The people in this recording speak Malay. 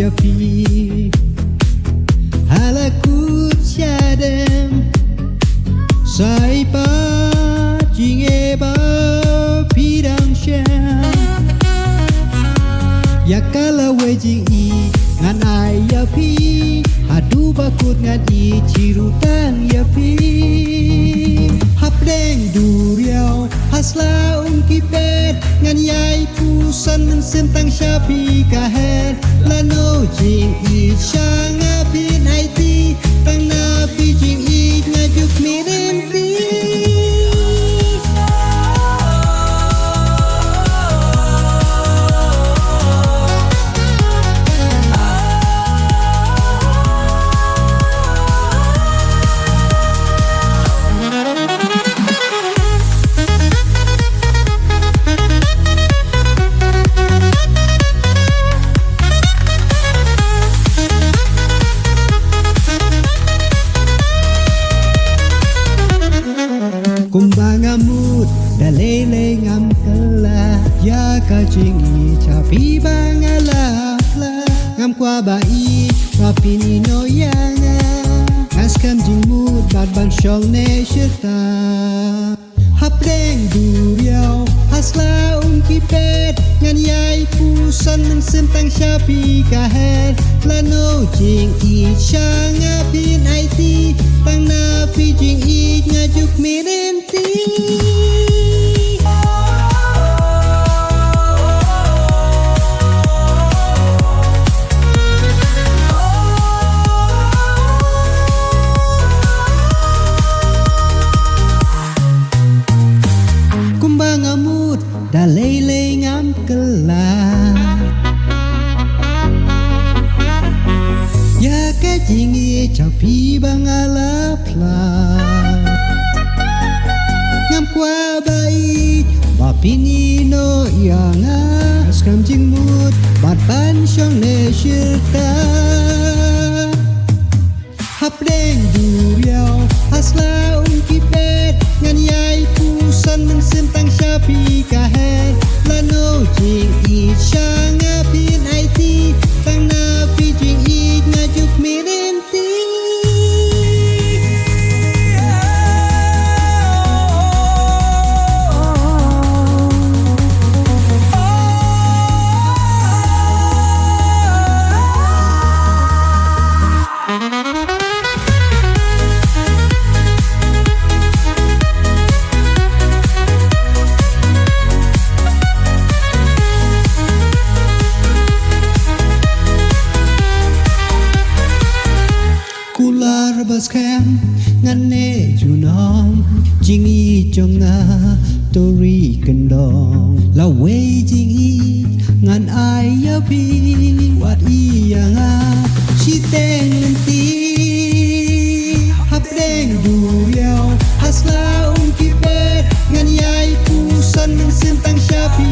ya pi halakut syadem sai pa jinge ba pidang syam ya kala we jing i ngan ai ya pi hadu bakut ngan i cirutan ya pi hap deng duriau hasla kipet ngan yai pusan men sentang syapi kahet lano jing i shanga pin aiti tang napi jing i ngajuk mirenti kumbang amut dalele ngam kala ya ka jingi capi bangala ngam kwa bai rapini no yanga askam jingmut bad bang shong ne shita hap deng duriau hasla kipet ngan yai pusan men sentang syapi kahet lano jing i shanga pin aiti tang napi jing i ngajuk mirenti kumbang amut dalele ngam kelah ya ka jingi capi bangala pla ngam kwa bai bapini no yanga skam jingmut bat pan shong ne shirta hap deng duriau hasla kipet ngan yai pusan men sentang syapi kahet lano jing i shanga pin aiti tang napi jing i ngajuk mirenti kular baskem ngane junong jingi jonga tori kendong la wei jingi ngan ai ya pi wat ianga chiteng lenti hap deng duriau hasla kipet ngan yai pusan men sentang syapi